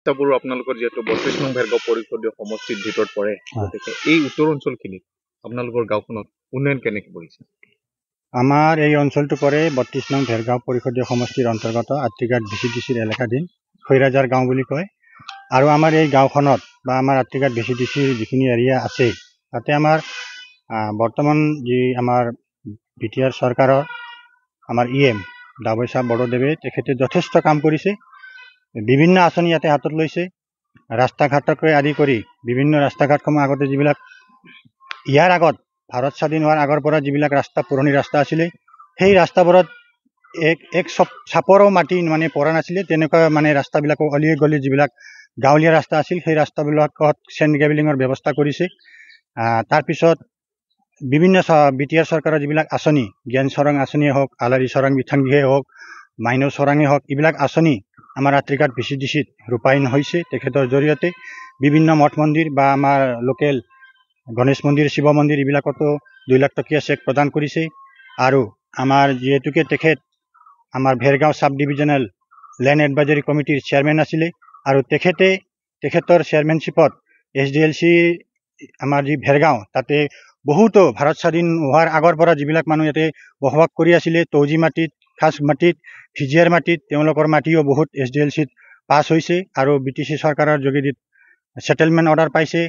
ৰাস্তাবোৰো আপোনালোকৰ যিহেতু ৩২ নং ভেৰগাঁও পৰিষদীয় সমষ্টিৰ ভিতৰত পৰে, গতিকে এই উত্তৰ অঞ্চলখিনিত আপোনালোকৰ গাঁওখনত উন্নয়ন কেনেকৈ কৰিছে? আমাৰ এই অঞ্চলটো পৰে ৩২ নং ভেৰগাঁও পৰিষদীয় সমষ্টিৰ অন্তৰ্গত আত্ৰিঘাট VCDCৰ এলেকাধীন খৈৰাজাৰ গাঁও বুলি কয়। আৰু আমাৰ এই গাঁওখনত বা আমাৰ আত্ৰিঘাট VCDCৰ যিখিনি এৰিয়া আছে, তাতে আমাৰ বৰ্তমান যি আমাৰ BTR চৰকাৰৰ আমাৰ EM ডাবৈ চাহ বড়োদেৱে তেখেতে যথেষ্ট কাম কৰিছে। বিভিন্ন আঁচনি ইয়াতে হাতত লৈছে। ৰাস্তা ঘাটকে আদি কৰি বিভিন্ন ৰাস্তা ঘাটসমূহ আগতে যিবিলাক ইয়াৰ আগত ভাৰত স্বাধীন হোৱাৰ আগৰ পৰা যিবিলাক ৰাস্তা পুৰণি ৰাস্তা আছিলে, সেই ৰাস্তাবোৰত এক চাপৰো মাটি মানে পৰা নাছিলে। তেনেকুৱা মানে ৰাস্তাবিলাকো অলিয়ে গলিয়ে যিবিলাক গাঁৱলীয়া ৰাস্তা আছিল, সেই ৰাস্তাবিলাকত চেণ্ড কেবলিঙৰ ব্যৱস্থা কৰিছে। তাৰপিছত বিভিন্ন BTR চৰকাৰৰ যিবিলাক আঁচনি, জ্ঞান চৰং আঁচনিয়ে হওক, আলাৰী চৰং বিথাংগীয়ে হওক, মাইনৌ চৰাঙে হওক, এইবিলাক আঁচনি আমাৰ আত্ৰিঘাট VCDCত ৰূপায়ণ হৈছে। তেখেতৰ জৰিয়তে বিভিন্ন মঠ মন্দিৰ বা আমাৰ লোকেল গণেশ মন্দিৰ, শিৱ মন্দিৰ এইবিলাকতো 2 লাখ টকীয়া চেক প্ৰদান কৰিছে। আৰু আমাৰ যিহেতুকে তেখেত আমাৰ ভেৰগাঁও চাব ডিভিজনেল লেণ্ড এডভাইজৰী কমিটিৰ চেয়াৰমেন আছিলে, আৰু তেখেতৰ চেয়াৰমেনশ্বিপত SDLC আমাৰ যি ভেৰগাঁও, তাতে বহুতো ভাৰত স্বাধীন হোৱাৰ আগৰ পৰা যিবিলাক মানুহ ইয়াতে বসবাস কৰি আছিলে, তৌজি মাটিত, খাচ মাটিত, ভিজিয়াৰ মাটিত, তেওঁলোকৰ মাটিও বহুত SDLCত পাছ হৈছে আৰু BTC চৰকাৰৰ যোগেদি সেটেলমেণ্ট অৰ্ডাৰ পাইছে।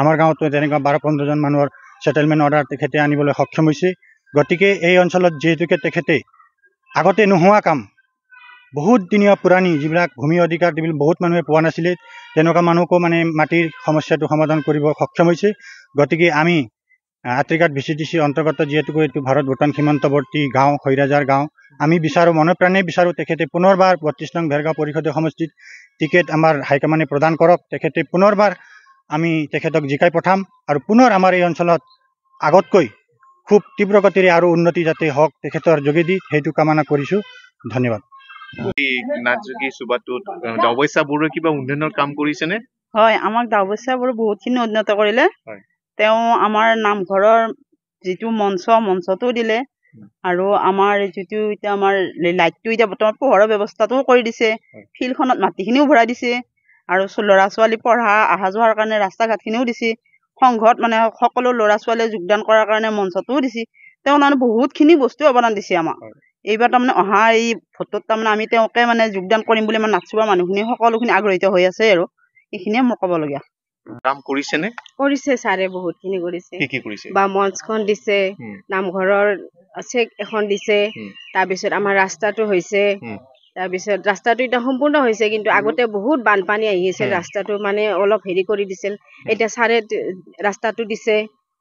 আমাৰ গাঁৱতো তেনেকুৱা 12-15 জন মানুহৰ সেটেলমেণ্ট অৰ্ডাৰ তেখেতে আনিবলৈ সক্ষম হৈছে। গতিকে এই অঞ্চলত যিহেতুকে তেখেতে আগতে নোহোৱা কাম, বহুত দিনীয়া পুৰণি যিবিলাক ভূমি অধিকাৰ বহুত মানুহে পোৱা নাছিলে, তেনেকুৱা মানুহকো মানে মাটিৰ সমস্যাটো সমাধান কৰিব সক্ষম হৈছে। গতিকে আমি আত্ৰিঘাট VCDC অন্তৰ্গত যিহেতুকে এইটো ভাৰত ভূটান সীমান্তৱৰ্তী গাঁও, খৈৰাজাৰ গাঁও, আমি বিচাৰোঁ, মনে প্ৰাণে বিচাৰোঁ তেখেতে পুনৰবাৰ ৩২ নং ভেৰগাঁও পৰিষদীয় সমষ্টিত টিকেট আমাৰ হাইকমাণ্ডে প্ৰদান কৰক। তেখেতে পুনৰবাৰ আমি তেখেতক জিকাই পঠাম আৰু পুনৰ আমাৰ এই অঞ্চলত আগতকৈ খুব তীব্ৰ গতিৰে আৰু উন্নতি যাতে হওক তেখেতৰ যোগেদি, সেইটো কামনা কৰিছোঁ। ধন্যবাদ। নাথযোগী সুবাটোত ডাবৈ চাহ বড়োৱে কিবা উন্নয়নৰ কাম কৰিছেনে? হয়, আমাক ডাবৈ চাহ বড়ো বহুতখিনি উন্নত কৰিলে। তেওঁ আমাৰ নামঘৰৰ যিটো মঞ্চটো দিলে, আৰু আমাৰ যিটো এতিয়া আমাৰ লাইটটো এতিয়া বৰ্তমান পোহৰৰ ব্যৱস্থাটোও কৰি দিছে। ফিল্ডখনত মাটিখিনিও ভৰাই দিছে, আৰু ল'ৰা ছোৱালী পঢ়া অহা যোৱাৰ কাৰণে ৰাস্তা ঘাটখিনিও দিছে। সংঘত মানে সকলো ল'ৰা ছোৱালীয়ে যোগদান কৰাৰ কাৰণে মঞ্চটোও দিছে। তেওঁ তাৰমানে বহুতখিনি বস্তু অৱদান দিছে আমাক। এইবাৰ তাৰমানে অহা এই ভোটত তাৰমানে আমি তেওঁকে মানে যোগদান কৰিম বুলি মানে নাচোৱা মানুহখিনি সকলোখিনি আগ্ৰহিত হৈ আছে, আৰু এইখিনিয়ে মোৰ ক'বলগীয়া। কাম কৰিছেনে? কৰিছে ছাৰে, বহুতখিনি কৰিছে। কি কৰিছে? বা মঞ্চখন দিছে, নামঘৰৰ চেক এখন দিছে, তাৰপিছত আমাৰ ৰাস্তাটো হৈছে, তাৰপিছত ৰাস্তাটো এতিয়া সম্পূৰ্ণ হৈছে, কিন্তু আগতে বহুত বানপানী আহি আছিল, ৰাস্তাটো মানে অলপ হেৰি কৰি দিছিল। এতিয়া ছাৰে ৰাস্তাটো দিছে,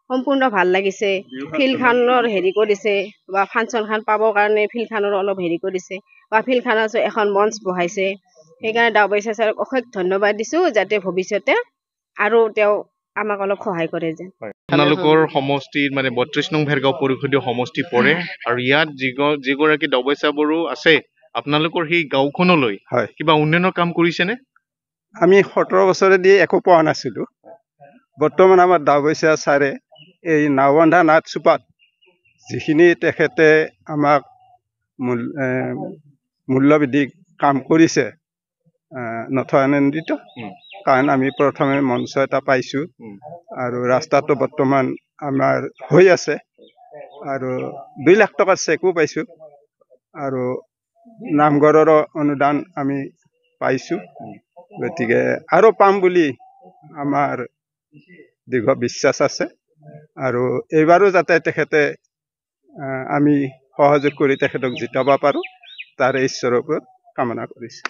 সম্পূৰ্ণ ভাল লাগিছে। ফিল্ডখনৰ হেৰি কৰিছে, বা ফাংচনখন পাবৰ কাৰণে ফিল্ডখনৰ অলপ হেৰি কৰিছে, বা ফিল্ডখনত এখন মঞ্চ বহাইছে। সেইকাৰণে ডাবৈ চাহ ছাৰক অশেষ ধন্যবাদ দিছোঁ, যাতে ভৱিষ্যতে আৰু তেওঁ আমাক অলপ সহায় কৰে যেন। আপোনালোকৰ সমষ্টিৰ মানে ৩২ নং ভেৰগাঁও পৰিষদীয় সমষ্টি পৰে, আৰু ইয়াত যিগৰাকী ডাবৈ চাহ বড়ো আছে, আপোনালোকৰ সেই গাঁওখনলৈ কিবা উন্নয়নৰ কাম কৰিছেনে? আমি 17 বছৰেদি একো পোৱা নাছিলোঁ। বৰ্তমান আমাৰ ডাবৈ চাহ ছাৰে এই নাওবন্ধা নাথচুপাত যিখিনি তেখেতে আমাক মূল্যবৃদ্ধি কাম কৰিছে, নথৈ আনন্দিত। কাৰণ আমি প্ৰথমে মঞ্চ এটা পাইছোঁ, আৰু ৰাস্তাটো বৰ্তমান আমাৰ হৈ আছে, আৰু 2 লাখ টকাৰ চেকো পাইছোঁ, আৰু নামঘৰৰো অনুদান আমি পাইছোঁ। গতিকে আৰু পাম বুলি আমাৰ দীৰ্ঘ বিশ্বাস আছে, আৰু এইবাৰো যাতে তেখেতে আমি সহযোগ কৰি তেখেতক জিতাব পাৰোঁ, তাৰে ঈশ্বৰৰ ওপৰত কামনা কৰিছোঁ।